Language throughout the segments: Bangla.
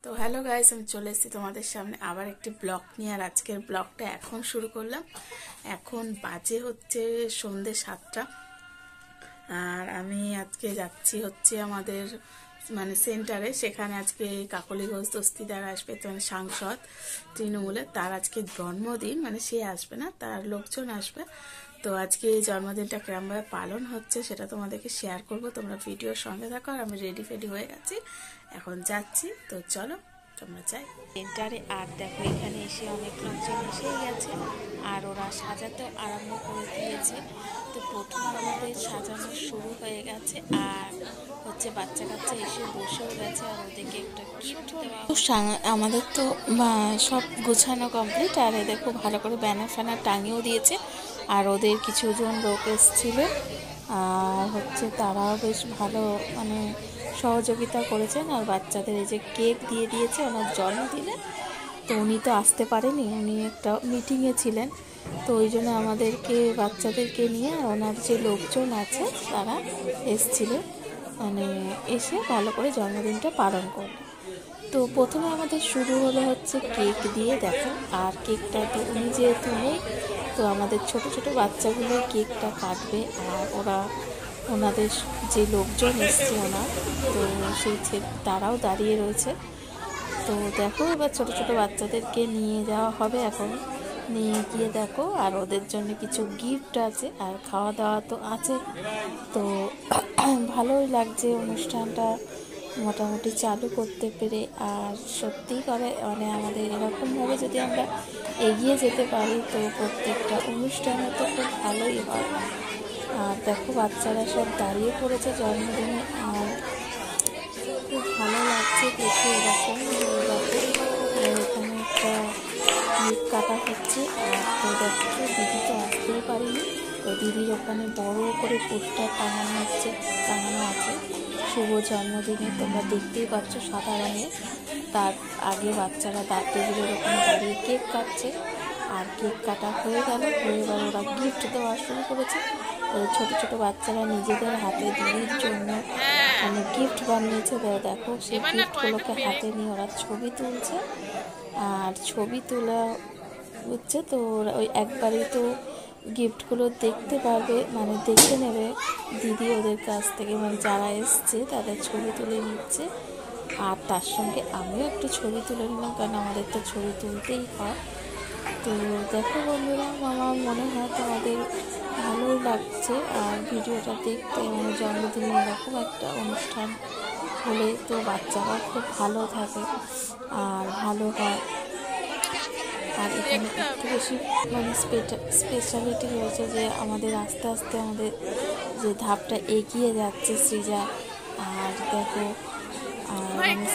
তো হ্যালো গাইস, আমি চলে এসেছি তোমাদের সামনে আবার একটি ব্লগ নিয়ে। আর আজকের ব্লগটা এখন শুরু করলাম। এখন বাজে হচ্ছে সন্ধ্যে 7টা। আর আমি আজকে যাচ্ছি হচ্ছে আমাদের সেন্টারে। সেখানে আজকে কাকলি ঘোষ দস্তিদার আসবে, তো সাংসদ তৃণমূলের। তার আজকে জন্মদিন, সে আসবে না, তার লোকজন আসবে। তো আজকে এই জন্মদিনটা কেমনভাবে পালন হচ্ছে সেটা তোমাদেরকে শেয়ার করব। তোমরা ভিডিওর সঙ্গে থাকো। আর আমি রেডি ফেডি হয়ে গেছি, এখন যাচ্ছি। তো চলো তোমরা যাই সেন্টারে। আর দেখো এখানে এসে অনেক লোকজন এসেই গেছে, আর ওরা সাজাতে আরম্ভ করে দিয়েছে। তো প্রথম আমাদের সাজানো শুরু হয়ে গেছে, আর হচ্ছে বাচ্চা কাচ্চা এসে বসেও গেছে, আর ওদেরকে একটা গিফট দেওয়া। আমাদের তো সব গোছানো কমপ্লিট। আর এদের খুব ভালো করে ব্যানার ফ্যানার টাঙিয়েও দিয়েছে। আর ওদের কিছুজন লোক এসেছিল, আর হচ্ছে তারাও বেশ ভালো সহযোগিতা করেছেন। আর বাচ্চাদের এই যে কেক দিয়ে দিয়েছে ওনার জন্মদিনে। তো উনি তো আসতে পারেনি, উনি একটা মিটিংয়ে ছিলেন। তো ওই জন্য আমাদেরকে বাচ্চাদেরকে নিয়ে আর ওনার যে লোকজন আছে তারা এসেছিল, এসে ভালো করে জন্মদিনটা পালন করল। তো প্রথমে আমাদের শুরু হলো হচ্ছে কেক দিয়ে, দেখো। আর কেকটা তো উনি যেহেতু নেই, তো আমাদের ছোট ছোট বাচ্চাগুলো কেকটা কাটবে। আর ওনাদের যে লোকজন এসছে ওনার, তো সেই তারাও দাঁড়িয়ে রয়েছে। তো দেখো এবার ছোট ছোট বাচ্চাদেরকে নিয়ে যাওয়া হবে এখন। নিয়ে গিয়ে দেখো, আর ওদের জন্য কিছু গিফট আছে, আর খাওয়া দাওয়া তো আছে। তো ভালোই লাগছে অনুষ্ঠানটা মোটামুটি চালু করতে পেরে। আর সত্যিই করে আমাদের এরকমভাবে যদি আমরা এগিয়ে যেতে পারি, তো প্রত্যেকটা অনুষ্ঠানে তো খুব ভালোই হয়। আর দেখো বাচ্চারা সব দাঁড়িয়ে পড়েছে জন্মদিনে, আর খুব ভালো লাগছে দেখে। এরকম এখানে একটা কেক কাটা হচ্ছে। আর তো দেখো দিদি তো আসতেই পারিনি, তো দিদির ওখানে বড় করে পোস্টার টাঙানো আছে শুভ জন্মদিনে। তোমরা দেখতেই পাচ্ছ সাদা রঙের। তার আগে বাচ্চারা টেবিলের ওখানে দাঁড়িয়ে কেক কাটছে। আর কেক কাটা হয়ে গেল, এবার ওরা গিফট দেওয়া শুরু করেছে। ছোট ছোট বাচ্চারা নিজেদের হাতে দিদির জন্য গিফট বানিয়েছে। দেখো সেই গিফটগুলোকে হাতে নিয়ে ওরা ছবি তুলছে। আর ছবি তোলা হচ্ছে, তো ওরা ওই একবারই তো গিফটগুলো দেখতে পারবে, দেখে নেবে দিদি ওদের কাছ থেকে, যারা এসছে তাদের ছবি তুলে নিচ্ছে। আর তার সঙ্গে আমিও একটু ছবি তুলে নিলাম, কারণ আমাদের তো ছবি তুলতেই হয়। তো দেখো বন্ধুরা, আমার মনে হয় তোমাদের ভালোই লাগছে আর ভিডিওটা দেখতে। জন্মদিনে এরকম একটা অনুষ্ঠান হলে তো বাচ্চারা খুব ভালো থাকে আর ভালো হয়। আর এখানে একটু বেশি স্পেশালিটি রয়েছে যে আমাদের আস্তে আস্তে আমাদের যে ধাপটা এগিয়ে যাচ্ছে সৃজা। আর দেখো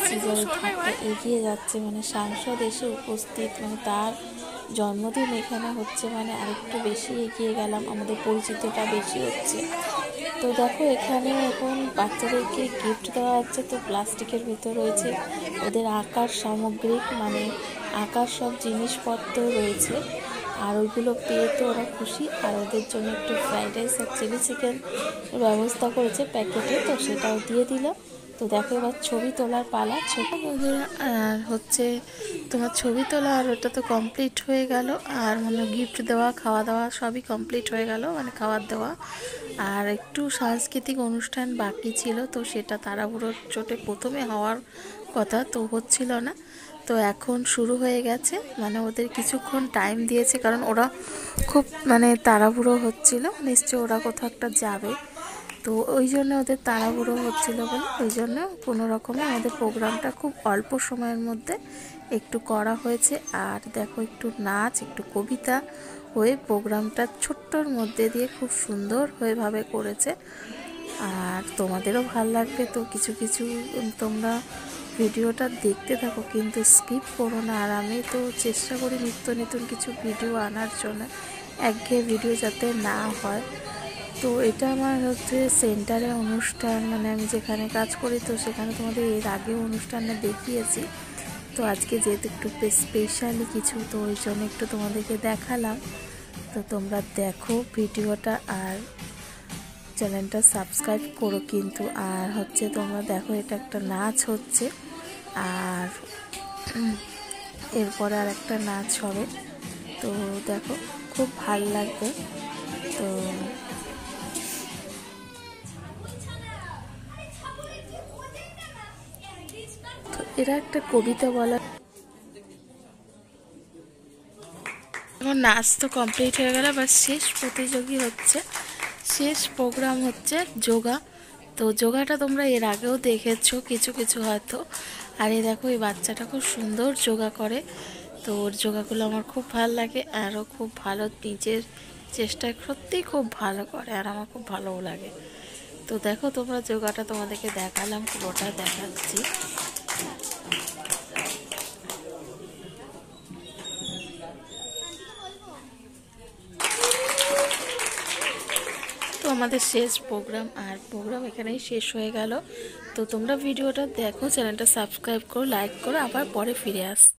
সৃজার ধাপটা এগিয়ে যাচ্ছে, সাংসদ এসে উপস্থিত, তার জন্মদিন এখানে হচ্ছে, আরেকটু বেশি এগিয়ে গেলাম, আমাদের পরিচিতিটা বেশি হচ্ছে। তো দেখো এখানে এখন বাচ্চাদেরকে গিফট দেওয়া হচ্ছে। তো প্লাস্টিকের ভিতর রয়েছে ওদের আঁকার সামগ্রিক, আঁকার সব জিনিসপত্র রয়েছে। আর ওইগুলো পেয়ে তো ওরা খুশি। আর ওদের জন্য একটু ফ্রাইড রাইস আর চিলি চিকেন ব্যবস্থা করেছে প্যাকেটে, তো সেটাও দিয়ে দিল। তো দেখো এবার ছবি তোলার পালা। আর হচ্ছে তোমার ছবি তোলা, আর ওটা তো কমপ্লিট হয়ে গেল। আর গিফট দেওয়া, খাওয়া দাওয়া সবই কমপ্লিট হয়ে গেল, খাওয়ার দেওয়া। আর একটু সাংস্কৃতিক অনুষ্ঠান বাকি ছিল, তো সেটা তাড়াহুড়োর চোটে প্রথমে হওয়ার কথা, তো হচ্ছিল না। তো এখন শুরু হয়ে গেছে, ওদের কিছুক্ষণ টাইম দিয়েছে, কারণ ওরা খুব তাড়াহুড়ো হচ্ছিল, নিশ্চয় ওরা কোথাও একটা যাবে। তো ওই জন্য ওদের তাড়াহুড়ো হচ্ছিল বলে ওই জন্য কোনো রকমে আমাদের প্রোগ্রামটা খুব অল্প সময়ের মধ্যে একটু করা হয়েছে। আর দেখো একটু নাচ, একটু কবিতা হয়ে প্রোগ্রামটা ছোট্টর মধ্যে দিয়ে খুব সুন্দর হয়েভাবে করেছে। আর তোমাদেরও ভাল লাগবে। তো কিছু কিছু তোমরা ভিডিওটা দেখতে থাকো, কিন্তু স্কিপ করো না। আর আমি তো চেষ্টা করি নিত্য নতুন কিছু ভিডিও আনার জন্য, একঘেয়ে ভিডিও যাতে না হয়। তো এটা আমার হচ্ছে সেন্টারে অনুষ্ঠান, আমি যেখানে কাজ করি, তো সেখানে তোমাদের এর আগেও অনুষ্ঠানে দেখিয়েছি। তো আজকে যেহেতু একটু স্পেশালি কিছু, তো ওই জন্য একটু তোমাদেরকে দেখালাম। তো তোমরা দেখো ভিডিওটা, আর চ্যানেলটা সাবস্ক্রাইব করো কিন্তু। আর হচ্ছে তোমরা দেখো এটা একটা নাচ হচ্ছে, আর এরপরে আর একটা নাচ হবে। তো দেখো খুব ভাল লাগবে। তো এরা একটা কবিতা বলা। এখন নাচ তো কমপ্লিট হয়ে গেল, বা শেষ প্রতিযোগী হচ্ছে, শেষ প্রোগ্রাম হচ্ছে যোগা। তো যোগাটা তোমরা এর আগেও দেখেছো কিছু কিছু হয়তো। আর এই দেখো এই বাচ্চাটা খুব সুন্দর যোগা করে। তো ওর যোগাগুলো আমার খুব ভালো লাগে, আরও খুব ভালো নিজের চেষ্টা সত্যিই খুব ভালো করে, আর আমার খুব ভালোও লাগে। তো দেখো তোমরা যোগাটা তোমাদেরকে দেখালাম, পুরোটা দেখাচ্ছি। তো আমাদের শেষ প্রোগ্রাম, আর প্রোগ্রাম এখানেই শেষ হয়ে গেল। তো তোমরা ভিডিওটা দেখো, চ্যানেলটা সাবস্ক্রাইব করো, লাইক করো, আবার পরে ফিরে আস।